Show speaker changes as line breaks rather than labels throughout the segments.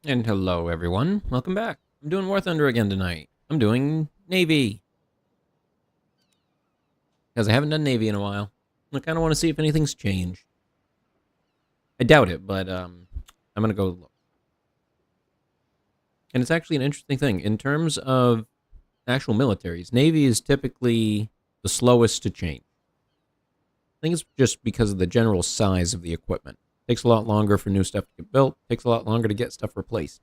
And hello, everyone. Welcome back. I'm doing War Thunder again tonight. I'm doing Navy. Because I haven't done Navy in a while. I kind of want to see if anything's changed. I doubt it, but I'm going to go look. And it's actually an interesting thing. In terms of actual militaries, Navy is typically the slowest to change. I think it's just because of the general size of the equipment. It takes a lot longer for new stuff to get built. It takes a lot longer to get stuff replaced.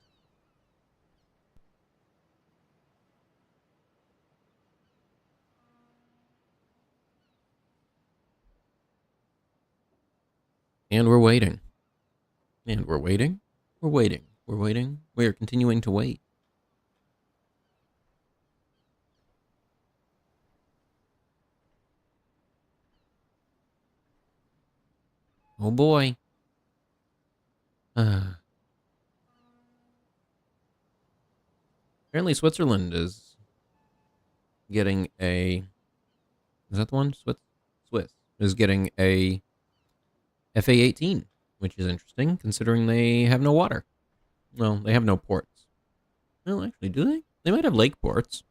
And we're waiting. And we're waiting. We're waiting. We're waiting. We are continuing to wait. Oh boy. Apparently Switzerland is getting a... Is that the one? Swiss is getting a FA-18, which is interesting considering they have no water. Well, they have no ports. Well, actually, do they? They might have lake ports.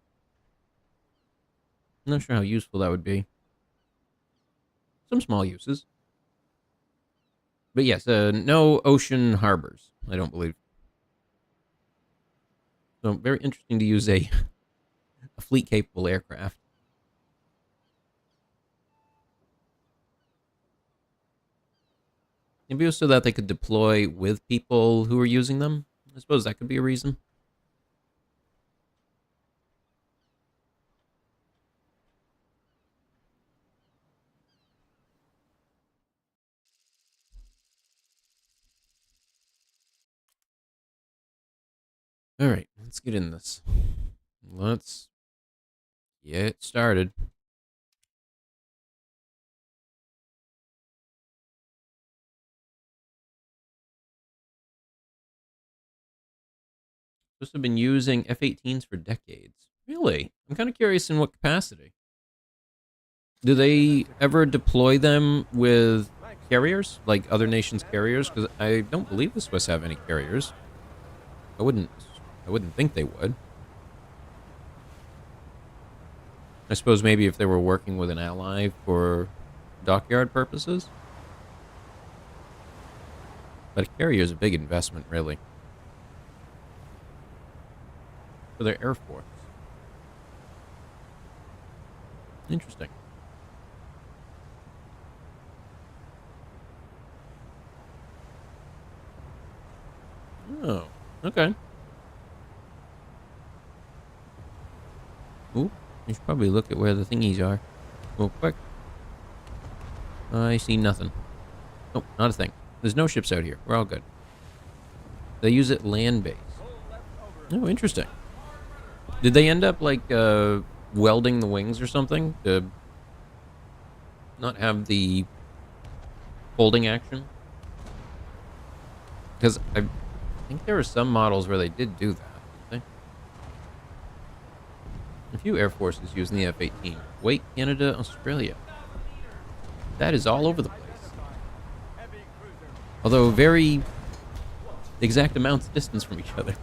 I'm not sure how useful that would be. Some small uses. But yes, no ocean harbors, I don't believe. So very interesting to use a fleet-capable aircraft. Maybe it was so that they could deploy with people who are using them. I suppose that could be a reason. All right, let's get in this. Let's get started. Supposed to have been using F-18s for decades. Really? I'm kind of curious in what capacity. Do they ever deploy them with carriers, like other nations' carriers? Because I don't believe the Swiss have any carriers. I wouldn't think they would. I suppose maybe if they were working with an ally for dockyard purposes. But a carrier is a big investment, really. For their Air Force. Interesting. Oh, okay. Ooh, you should probably look at where the thingies are. Real quick. I see nothing. Oh, not a thing. There's no ships out here. We're all good. They use it land-based. Oh, interesting. Did they end up, like, welding the wings or something to not have the folding action? Because I think there were some models where they did do that, didn't they? A few Air Forces using the F-18. Wait, Canada, Australia. That is all over the place. Although very exact amounts of distance from each other.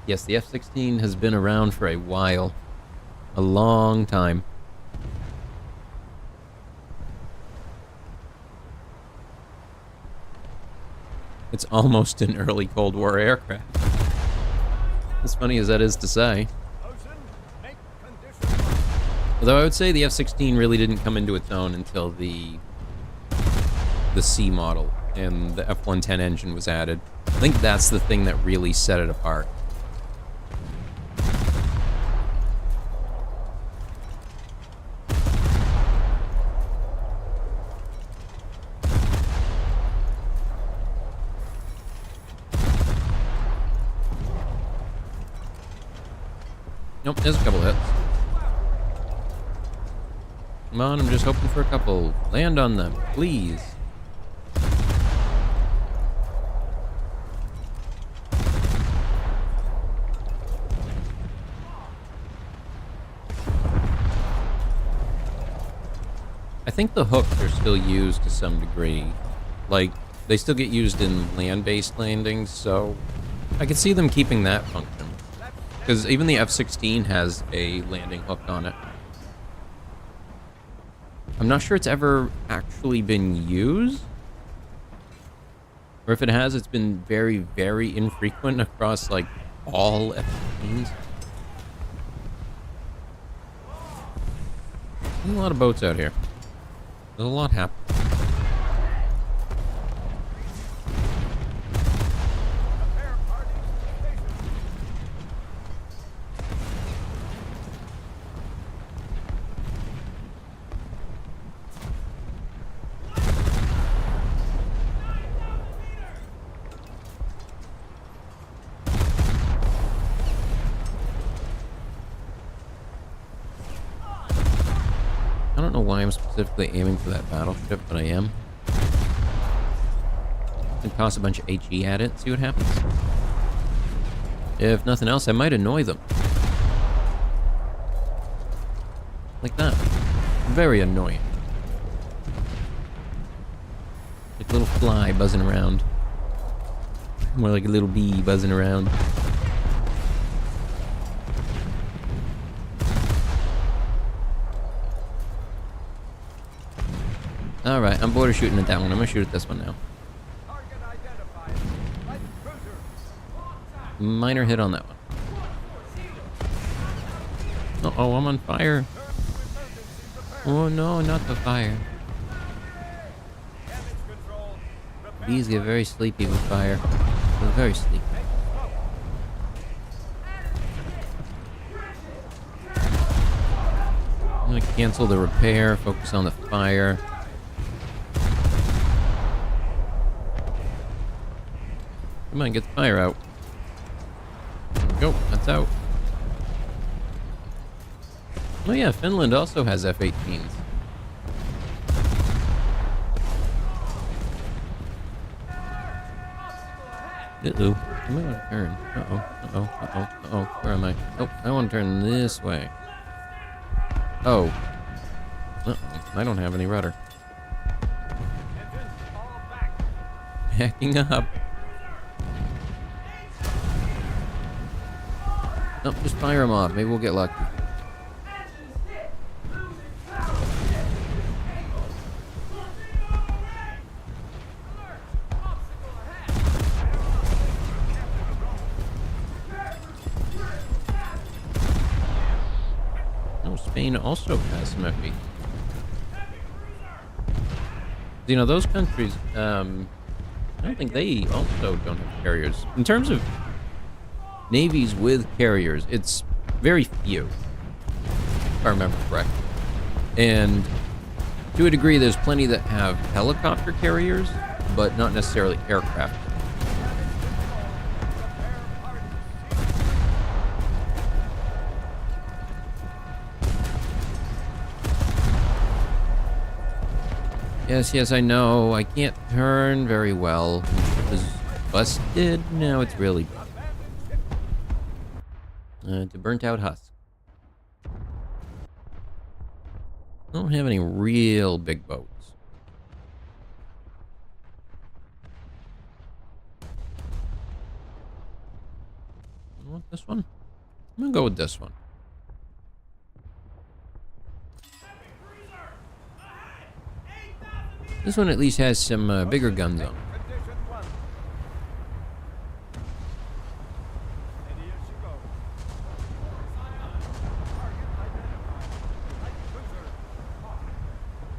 Yes, the F-16 has been around for a while. A long time. It's almost an early Cold War aircraft. As funny as that is to say. Although I would say the F-16 really didn't come into its own until the C model and the F-110 engine was added. I think that's the thing that really set it apart. Nope, there's a couple hits. Come on, I'm just hoping for a couple. Land on them, please. I think the hooks are still used to some degree. Like, they still get used in land-based landings, so I could see them keeping that function. Because even the F-16 has a landing hook on it. I'm not sure it's ever actually been used. Or if it has, it's been very, very infrequent across, like, all F-15s. There's a lot of boats out here. There's a lot happening. I don't know why I'm specifically aiming for that battleship, but I am. And toss a bunch of HE at it, see what happens. If nothing else, I might annoy them. Like that. Very annoying. Like a little fly buzzing around. More like a little bee buzzing around. Alright, I'm bored of shooting at that one. I'm gonna shoot at this one now. Minor hit on that one. Uh-oh, I'm on fire. Oh no, not the fire. Bees get very sleepy with fire. They're very sleepy. I'm gonna cancel the repair, focus on the fire. Come on, get the fire out. There we go, that's out. Oh yeah, Finland also has F-18s. Uh-oh, I might want to turn. Uh-oh, uh-oh, uh-oh, uh-oh, where am I? Oh, I want to turn this way. Oh. Uh-oh, I don't have any rudder. Backing up. Nope, just fire them off. Maybe we'll get lucky. Oh, Spain also has some F-18. You know, those countries, I don't think they also don't have carriers. In terms of navies with carriers, it's very few, if I remember correctly. And to a degree, there's plenty that have helicopter carriers, but not necessarily aircraft. Yes, I know. I can't turn very well. It was busted. Now it's really busted. To burnt out husk. I don't have any real big boats. I want this one. I'm gonna go with this one. This one at least has some bigger guns on it.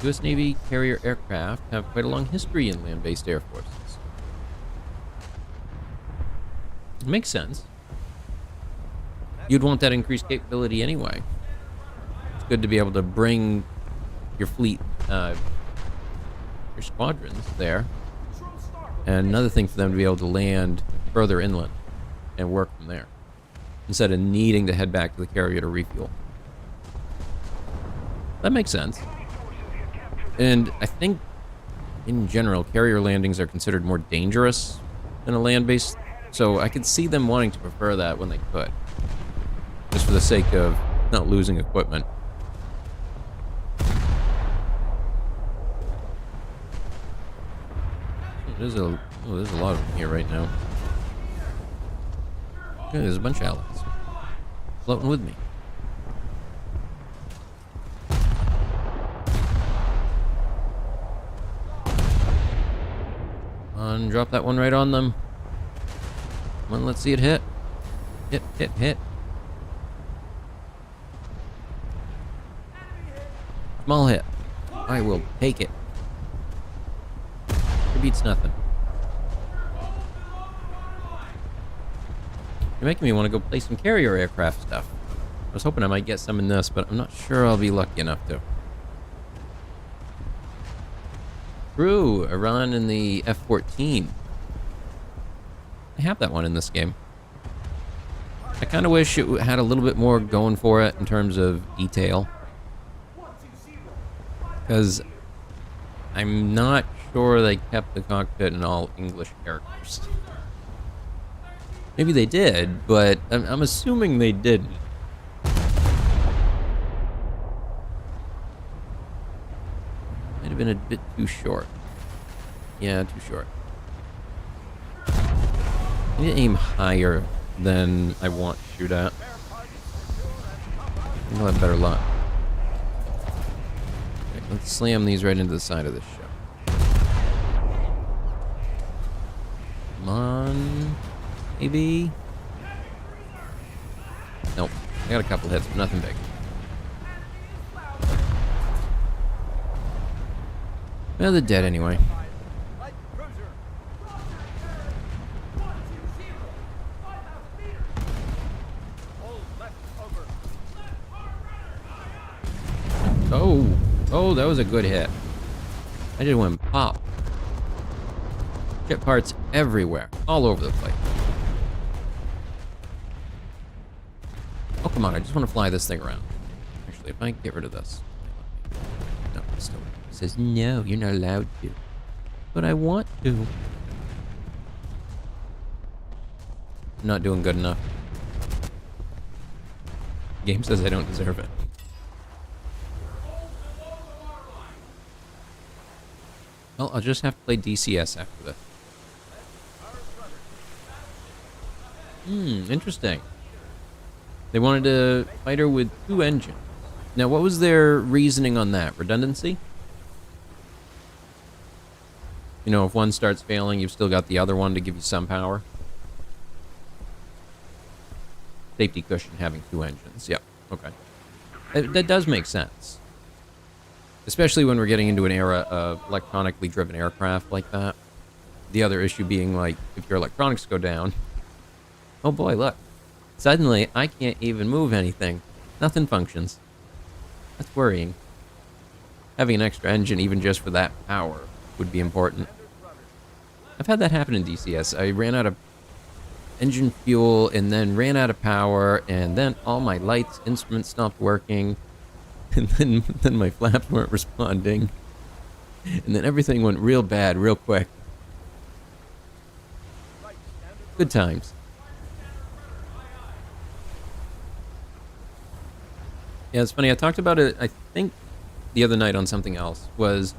U.S. Navy carrier aircraft have quite a long history in land-based air forces. It makes sense. You'd want that increased capability anyway. It's good to be able to bring your fleet, your squadrons there. And another thing for them to be able to land further inland and work from there, instead of needing to head back to the carrier to refuel. That makes sense. And I think, in general, carrier landings are considered more dangerous than a land-based, so I could see them wanting to prefer that when they could. Just for the sake of not losing equipment. there's a lot of them here right now. Yeah, there's a bunch of allies floating with me. Drop that one right on them. Come on, let's see it hit. Hit. Small hit. I will take it. It beats nothing. You're making me want to go play some carrier aircraft stuff. I was hoping I might get some in this, but I'm not sure I'll be lucky enough to. True, Iran in the F-14. I have that one in this game. I kind of wish it had a little bit more going for it in terms of detail. Because I'm not sure they kept the cockpit in all English characters. Maybe they did, but I'm assuming they didn't. Might have been a bit too short. Yeah, too short. I need to aim higher than I want to shoot at. I'll have better luck. Okay, let's slam these right into the side of this ship. Come on. Maybe? Nope. I got a couple hits, but nothing big. Well, they're dead anyway. Oh, that was a good hit. I just went pop. Ship parts everywhere, all over the place. Oh, come on, I just want to fly this thing around. Actually, if I get rid of this. No, it still says, no, you're not allowed to. But I want to. I'm not doing good enough. The game says I don't deserve it. Well, I'll just have to play DCS after this. Interesting. They wanted a fighter with 2 engines. Now, what was their reasoning on that? Redundancy? You know, if one starts failing, you've still got the other one to give you some power. Safety cushion having 2 engines. Yep, okay. That does make sense. Especially when we're getting into an era of electronically driven aircraft like that. The other issue being, like, if your electronics go down... Oh boy, look. Suddenly, I can't even move anything. Nothing functions. That's worrying. Having an extra engine, even just for that power, would be important. I've had that happen in DCS. I ran out of engine fuel, and then ran out of power, and then all my lights, instruments stopped working. And then my flaps weren't responding. And then everything went real bad, real quick. Good times. Yeah, it's funny. I talked about it, I think, the other night on something else. Was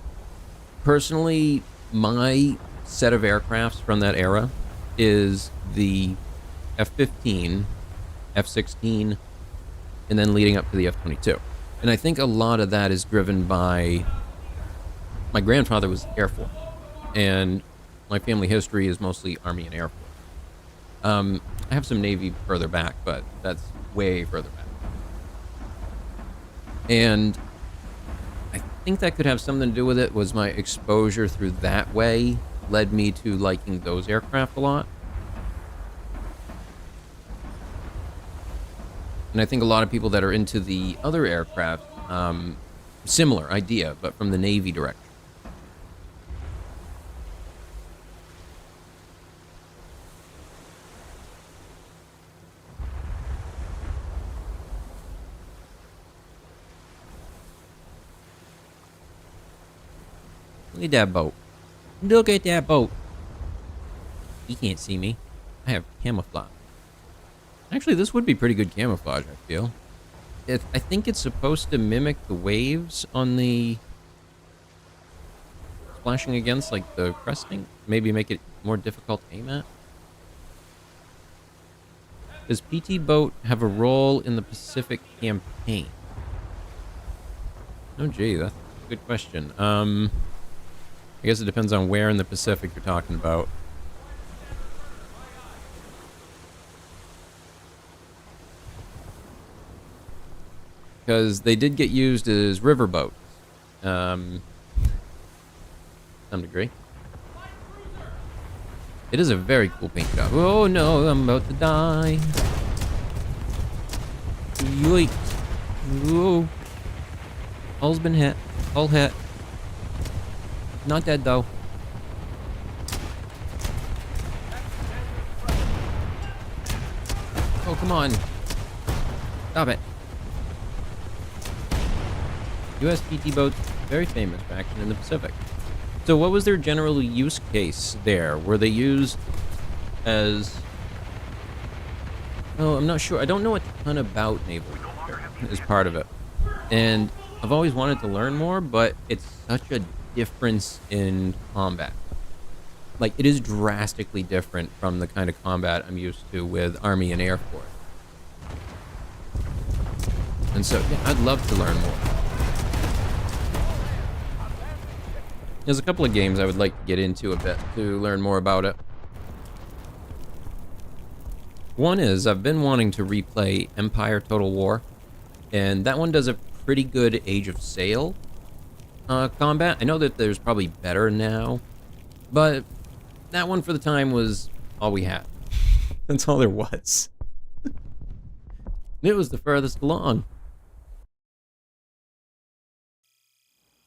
personally, my set of aircrafts from that era is the F-15, F-16, and then leading up to the F-22. And I think a lot of that is driven by... My grandfather was Air Force, and my family history is mostly Army and Air Force. I have some Navy further back, but that's way further back. And I think that could have something to do with it, was my exposure through that way led me to liking those aircraft a lot. And I think a lot of people that are into the other aircraft, similar idea, but from the Navy direction. Look at that boat. Look at that boat. He can't see me. I have camouflage. Actually, this would be pretty good camouflage, I feel. I think it's supposed to mimic the waves on the flashing against, like the cresting? Maybe make it more difficult to aim at? Does PT Boat have a role in the Pacific campaign? Oh, gee, that's a good question. I guess it depends on where in the Pacific you're talking about. Because they did get used as riverboats. To some degree. It is a very cool paint job. Oh no, I'm about to die. Yoink. Whoa. All's been hit. All hit. Not dead though. Oh, come on. Stop it. US PT boats, very famous for action in the Pacific. So what was their general use case there? Were they used as... Oh, I'm not sure. I don't know a ton about naval warfare as part of it. And I've always wanted to learn more, but it's such a difference in combat. Like, it is drastically different from the kind of combat I'm used to with Army and Air Force. And so, yeah, I'd love to learn more. There's a couple of games I would like to get into a bit to learn more about it. One is, I've been wanting to replay Empire Total War, and that one does a pretty good Age of Sail combat. I know that there's probably better now, but that one for the time was all we had. That's all there was. It was the furthest along.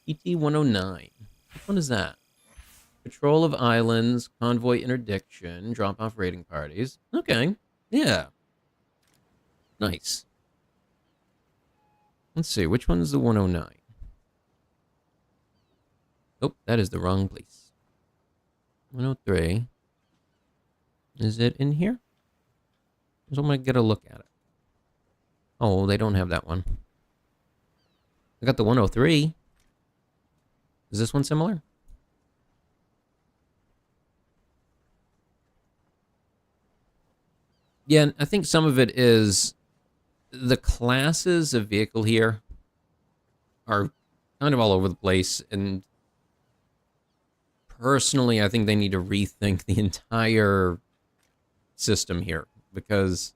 ET-109. Which one is that? Patrol of islands, convoy interdiction, drop-off raiding parties. Okay, yeah. Nice. Let's see, which one is the 109? Oh, that is the wrong place. 103. Is it in here? So I'm gonna get a look at it. Oh, they don't have that one. I got the 103. Is this one similar? Yeah, I think some of it is the classes of vehicle here are kind of all over the place, and personally, I think they need to rethink the entire system here, because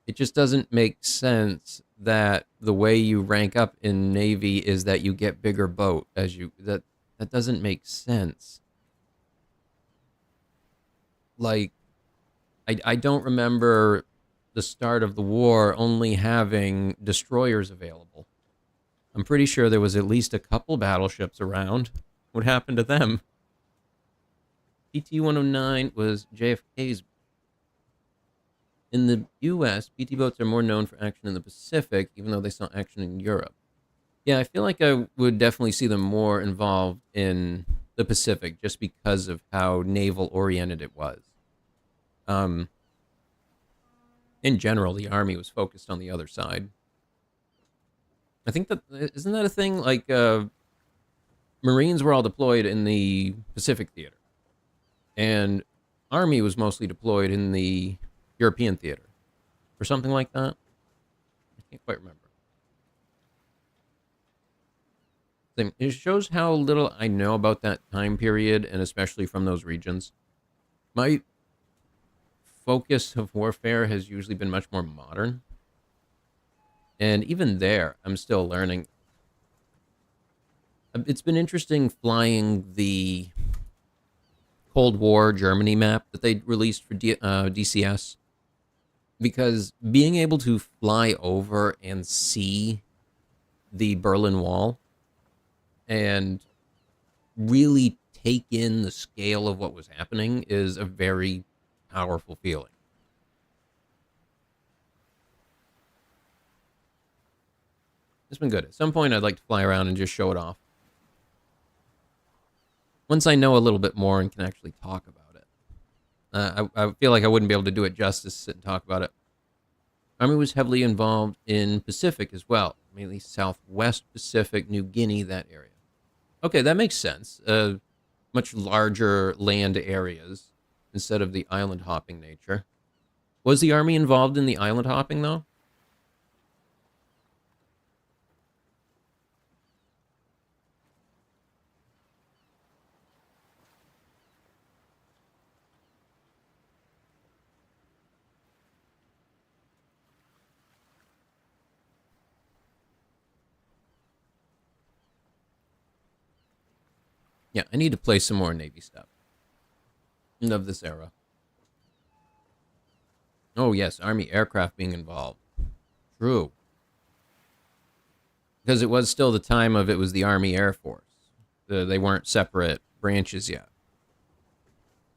it just doesn't make sense that the way you rank up in Navy is that you get bigger boat as you... That doesn't make sense. Like, I don't remember the start of the war only having destroyers available. I'm pretty sure there was at least a couple battleships around. What happened to them? PT-109 was JFK's. In the U.S., PT boats are more known for action in the Pacific, even though they saw action in Europe. Yeah, I feel like I would definitely see them more involved in the Pacific just because of how naval-oriented it was. In general, the Army was focused on the other side. I think that... Isn't that a thing? Like, Marines were all deployed in the Pacific theater. And Army was mostly deployed in the European theater, or something like that. I can't quite remember. It shows how little I know about that time period, and especially from those regions. My focus of warfare has usually been much more modern, and even there, I'm still learning. It's been interesting flying the Cold War Germany map that they released for DCS. Because being able to fly over and see the Berlin Wall and really take in the scale of what was happening is a very powerful feeling. It's been good. At some point, I'd like to fly around and just show it off. Once I know a little bit more and can actually talk about it. I feel like I wouldn't be able to do it justice to sit and talk about it. Army was heavily involved in Pacific as well, mainly Southwest Pacific, New Guinea, that area. Okay, that makes sense. Much larger land areas instead of the island hopping nature. Was the army involved in the island hopping, though? Yeah, I need to play some more Navy stuff. Of this era. Oh, yes, Army aircraft being involved. True. Because it was still the time of it was the Army Air Force. They weren't separate branches yet.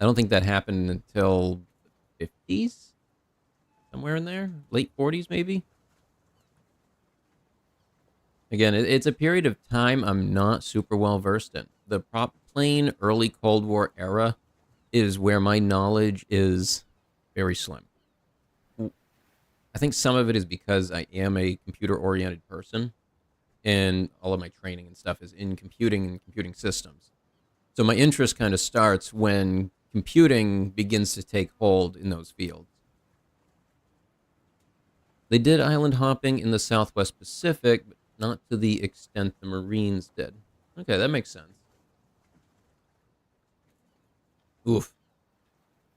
I don't think that happened until the 50s? Somewhere in there? Late 40s, maybe? Again, it's a period of time I'm not super well versed in. The plain early Cold War era is where my knowledge is very slim. I think some of it is because I am a computer-oriented person, and all of my training and stuff is in computing and computing systems. So my interest kind of starts when computing begins to take hold in those fields. They did island hopping in the Southwest Pacific, but not to the extent the Marines did. Okay, that makes sense. Oof.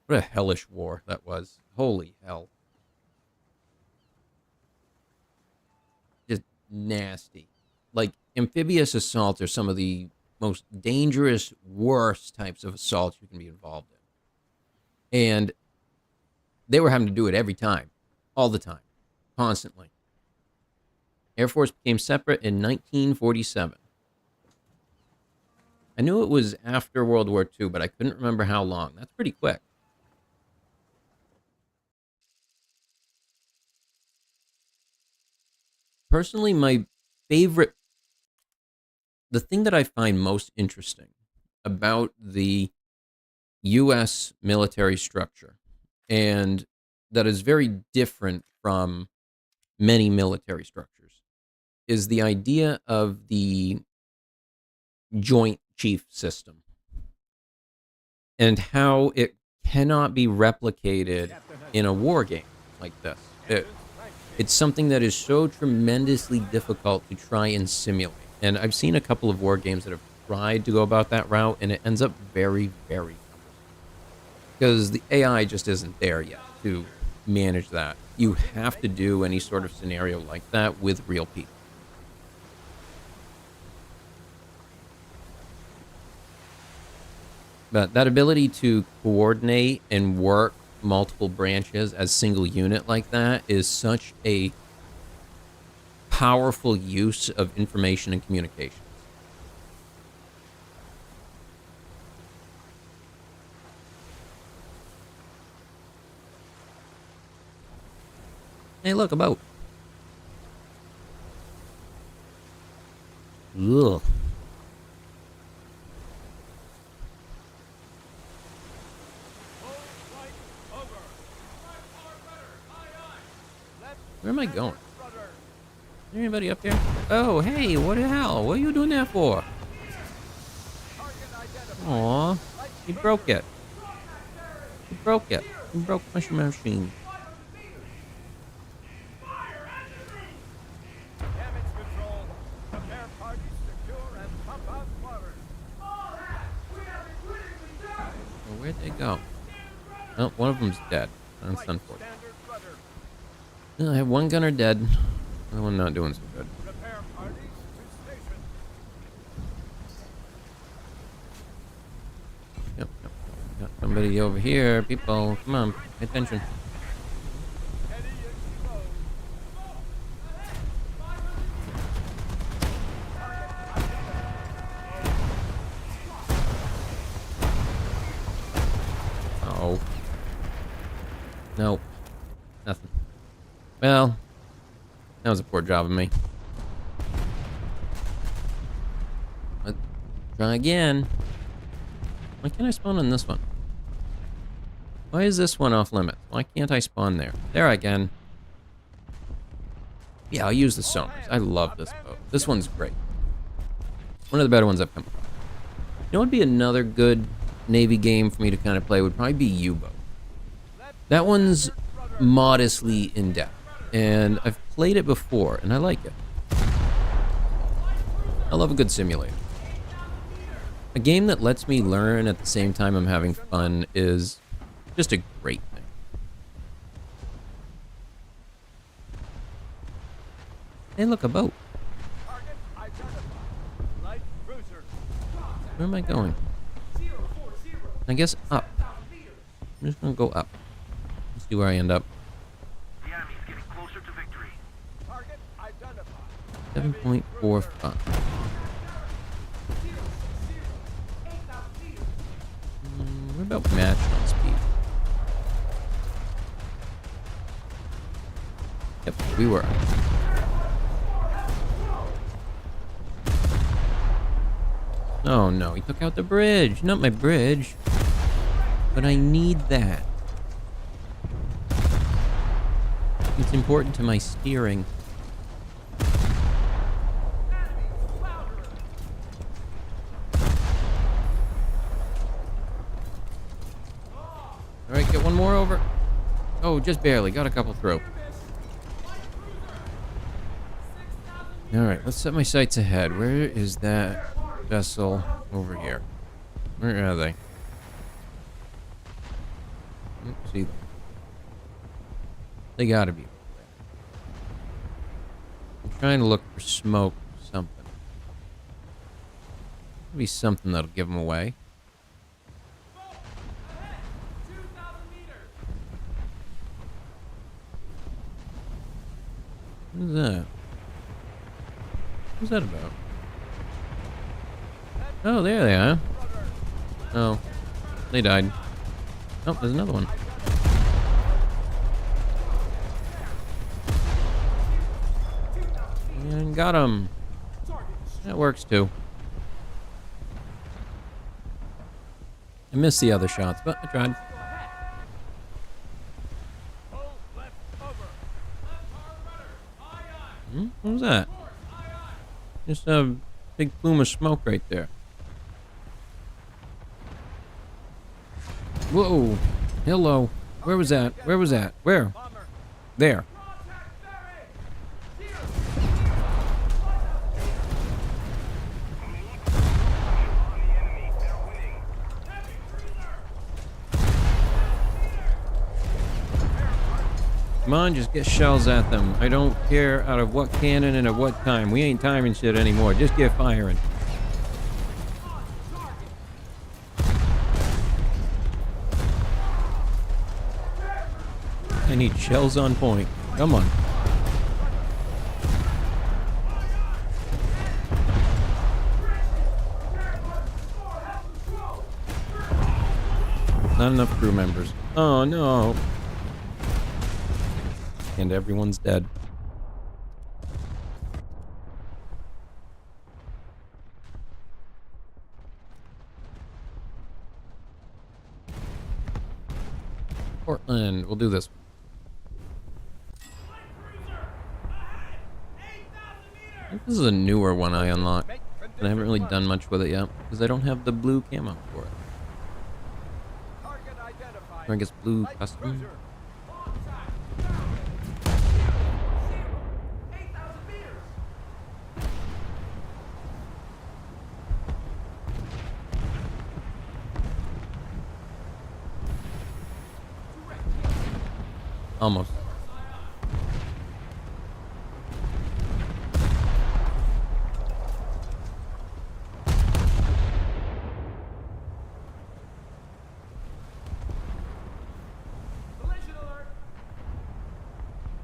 What a hellish war that was. Holy hell. Just nasty. Like, amphibious assaults are some of the most dangerous, worst types of assaults you can be involved in. And they were having to do it every time. All the time. Constantly. Air Force became separate in 1947. I knew it was after World War II, but I couldn't remember how long. That's pretty quick. Personally, my favorite, the thing that I find most interesting about the U.S. military structure, and that is very different from many military structures, is the idea of the Joint Chief system and how it cannot be replicated in a war game like this. It's something that is so tremendously difficult to try and simulate. And I've seen a couple of war games that have tried to go about that route, and it ends up very, very cumbersome. Because the AI just isn't there yet to manage that. You have to do any sort of scenario like that with real people. But that ability to coordinate and work multiple branches as single unit like that is such a powerful use of information and communications. Hey, look, a boat. Ugh. Where am I going? Is there anybody up here? Oh, hey, what the hell? What are you doing that for? Aw, he broke it. He broke it. He broke my machine. Well, where'd they go? Oh, one of them's dead. That's unfortunate. I have one gunner dead. Another one not doing so good. Yep. Got somebody over here. People, come on, pay attention. Oh. Nope. Nothing. Well, that was a poor job of me. Let's try again. Why can't I spawn on this one? Why is this one off limits? Why can't I spawn there? There I can. Yeah, I'll use the sonars. I love this boat. This one's great. One of the better ones I've come across. know what'd be another good Navy game for me to kind of play would probably be U-Boat. That one's modestly in-depth, and I've played it before, and I like it. I love a good simulator. A game that lets me learn at the same time I'm having fun is just a great thing. Hey, look, a boat. Where am I going? I guess up. I'm just gonna go up. Let's see where I end up. 7.45. What about match on speed? Yep, we were. Oh no, he took out the bridge. Not my bridge. But I need that. It's important to my steering. Alright, get one more over. Oh, just barely. Got a couple through. Alright, let's set my sights ahead. Where is that vessel over here? Where are they? Let's see them. They gotta be over there. I'm trying to look for smoke or something. Maybe something that'll give them away. What is that? What's that about? Oh, there they are. Oh, they died. Oh, there's another one. And got him. That works too. I missed the other shots, but I tried. What was that? Just a big plume of smoke right there. Whoa. Hello. Where was that? Where was that? Where? There. Come on, just get shells at them. I don't care out of what cannon and at what time. We ain't timing shit anymore. Just get firing. I need shells on point. Come on. Not enough crew members. Oh no. And everyone's dead. Portland, we'll do this. I think this is a newer one I unlocked, and I haven't really done much with it yet, because I don't have the blue camo for it. Or I guess blue custom. Almost.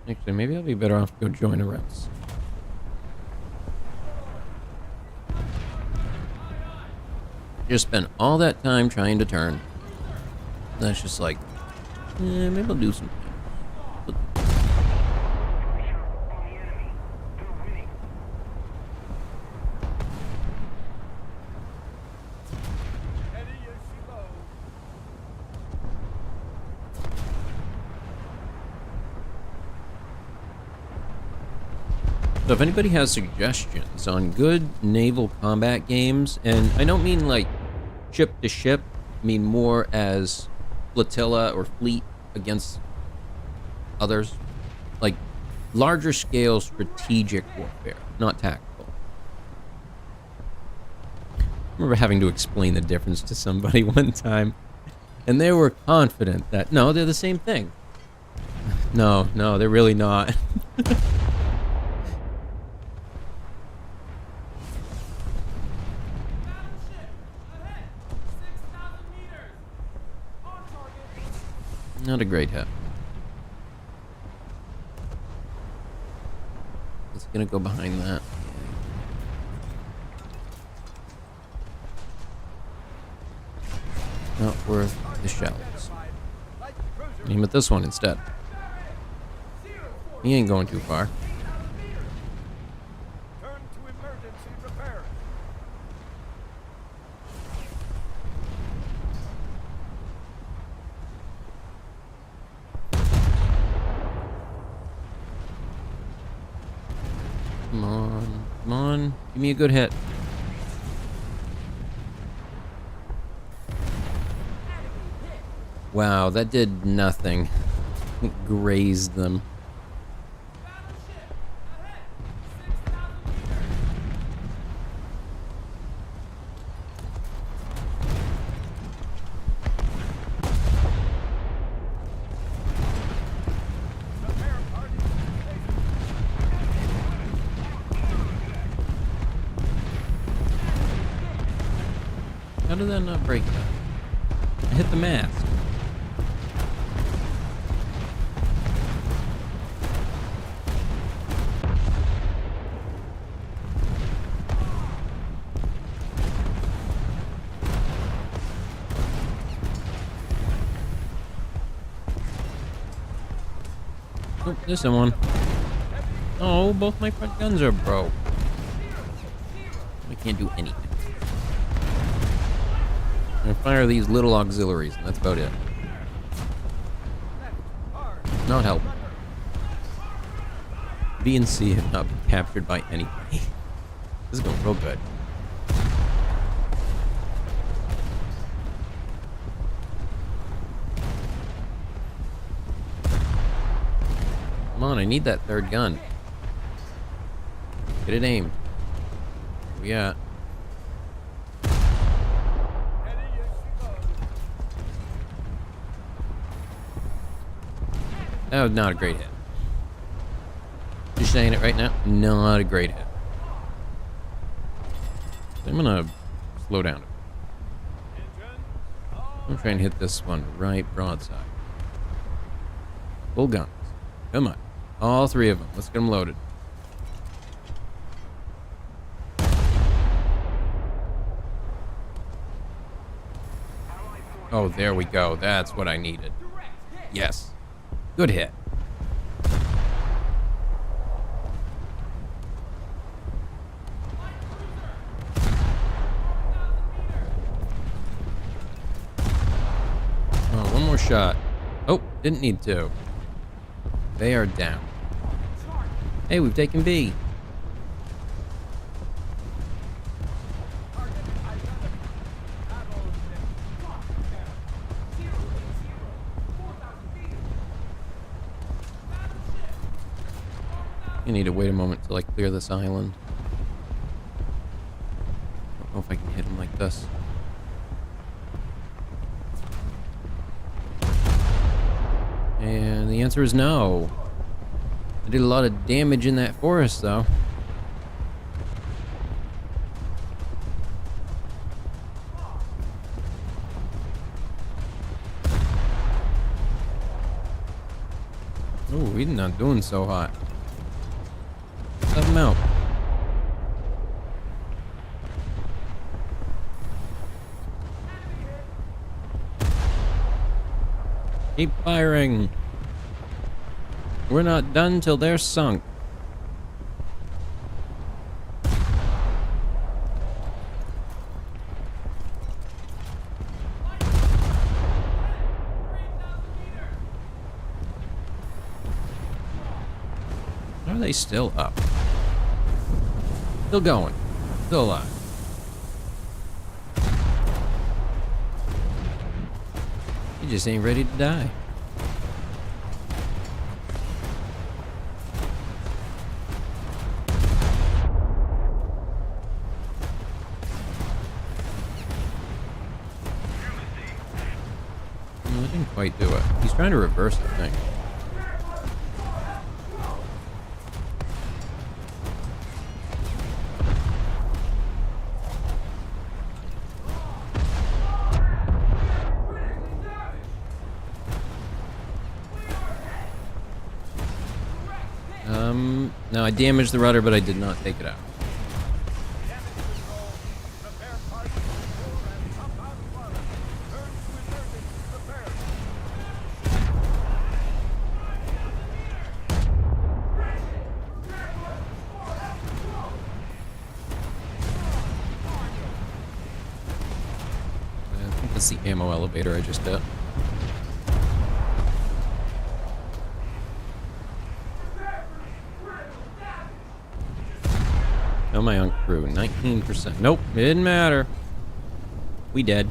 Actually, maybe I'll be better off to go join a race. Just spent all that time trying to turn. That's just like, maybe I'll do some. So if anybody has suggestions on good naval combat games, and I don't mean like ship to ship, I mean more as flotilla or fleet against others. Like larger scale strategic warfare, not tactical. I remember having to explain the difference to somebody one time, and they were confident that, no, they're the same thing. No, they're really not. Not a great hit. It's gonna go behind that. Not worth the shells. Aim at this one instead. He ain't going too far. Come on, come on, give me a good hit. Wow, that did nothing. It grazed them. How did that not break that? I hit the mast. Oh, there's someone. Oh, both my front guns are broke. I can't do anything. I'm gonna fire these little auxiliaries, and that's about it. Not help. B and C have not been captured by anybody. This is going real good. Come on, I need that third gun. Get it aimed. Yeah. That was not a great hit. Just saying it right now, not a great hit. I'm gonna slow down. I'm gonna try and hit this one right broadside. Full guns. Come on. All three of them. Let's get them loaded. Oh, there we go. That's what I needed. Yes. Good hit. Oh, one more shot. Oh, didn't need to. They are down. Hey, we've taken B. I need to wait a moment till I clear this island. I don't know if I can hit him like this. And the answer is no. I did a lot of damage in that forest, though. Oh, he's not doing so hot. Let him out. Keep firing. We're not done till they're sunk. How are they still up? Still going. Still alive. You just ain't ready to die. No, I didn't quite do it. He's trying to reverse the thing. No, I damaged the rudder, but I did not take it out. I think that's the ammo elevator I just hit. Oh, my own crew, 19%. Nope, it didn't matter. We dead.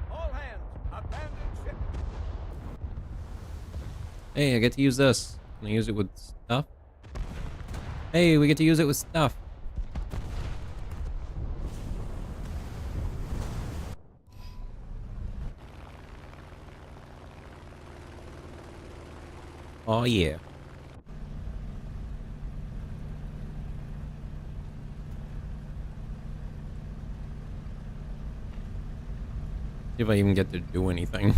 All hands, abandon ship.
Hey, I get to use this. Can I use it with stuff? Hey, we get to use it with stuff. Oh, yeah. See if I even get to do anything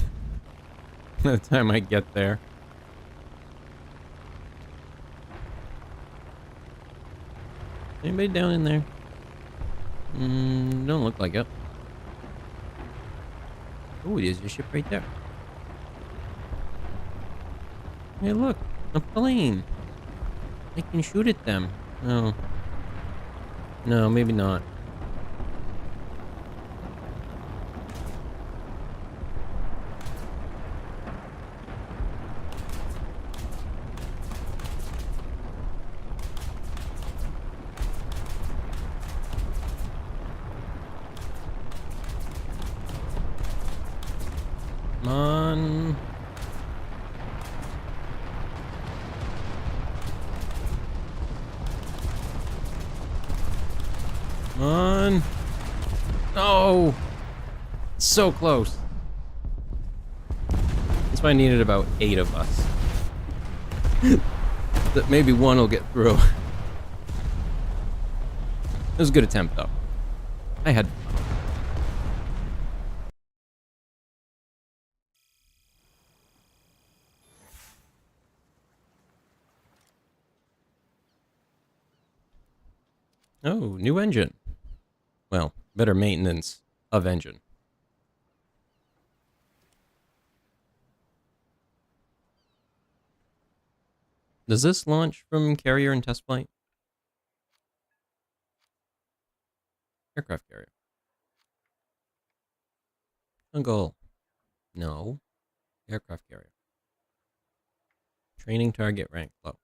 by the time I get there. Anybody down in there? Don't look like it. Oh, there's a ship right there. Hey, look, a plane. I can shoot at them. Oh. No, maybe not. Come on. Come on. No. So close. That's why I needed about 8 of us. That maybe one will get through. It was a good attempt, though. I had fun. Oh, new engine. Well, better maintenance of engine. Does this launch from carrier and test flight? Aircraft carrier. Uncle. No. Aircraft carrier. Training target rank low.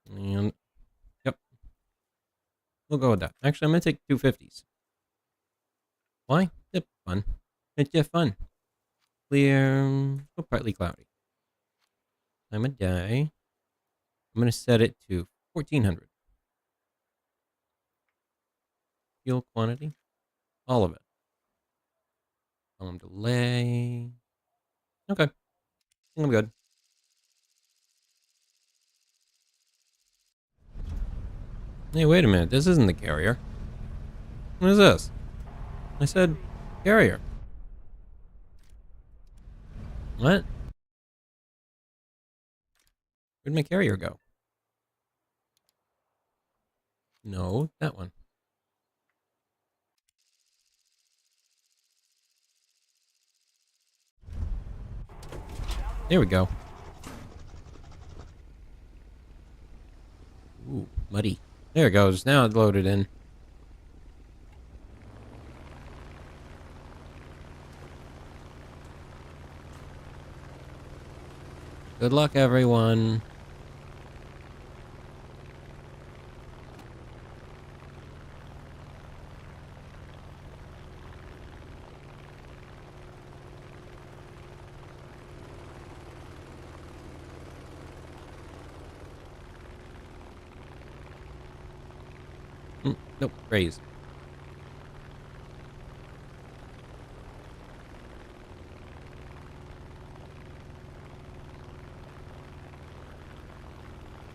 And, yep. We'll go with that. Actually, I'm going to take 250s. Why? It's fun. It's just fun. Clear. Oh, partly cloudy. Time of day. I'm going to set it to 1400. Fuel quantity. All of it. Delay. Okay. I think I'm good. Hey, wait a minute. This isn't the carrier. What is this? I said carrier. What? Where'd my carrier go? No, that one. There we go. Ooh, muddy. There it goes. Now it's loaded in. Good luck, everyone. Nope, raise.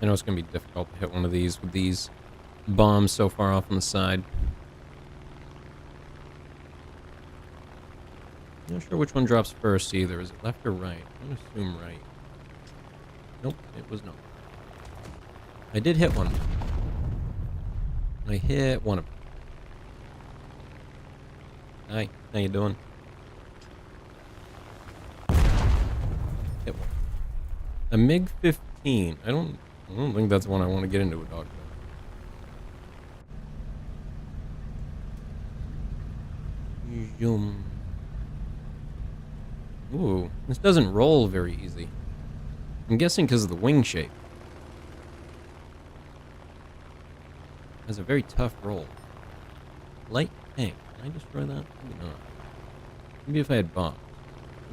I know it's going to be difficult to hit one of these with these bombs so far off on the side. Not sure which one drops first either. Is it left or right? I'm going to assume right. Nope, it was not. I did hit one. I hit one of them. Hi, how you doing? Hit one. A MiG-15. I don't think that's one I want to get into a dogfight. Zoom. Ooh, this doesn't roll very easy. I'm guessing because of the wing shape. It has a very tough roll. Light tank. Can I destroy that? Maybe not. Maybe if I had bombs.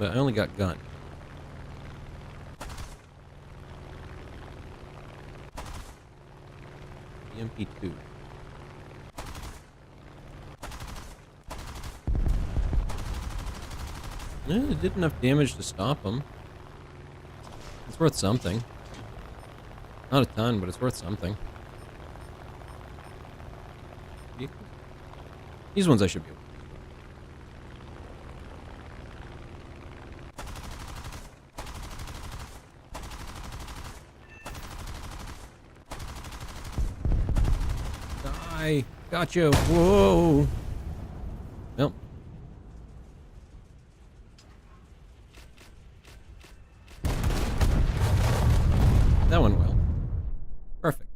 But I only got gun. The MP2. It did enough damage to stop him. It's worth something. Not a ton, but it's worth something. These ones I should be able to. Die! Gotcha! Whoa! Nope. That one will. Perfect.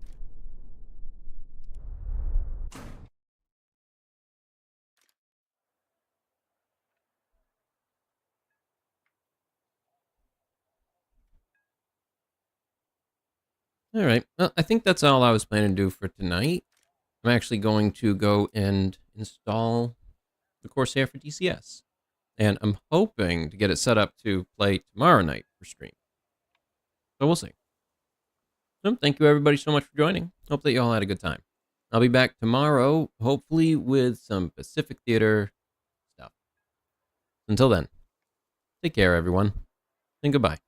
All right. Well, I think that's all I was planning to do for tonight. I'm actually going to go and install the Corsair for DCS. And I'm hoping to get it set up to play tomorrow night for stream. So we'll see. So thank you everybody so much for joining. Hope that you all had a good time. I'll be back tomorrow, hopefully with some Pacific Theater stuff. Until then, take care everyone, and goodbye.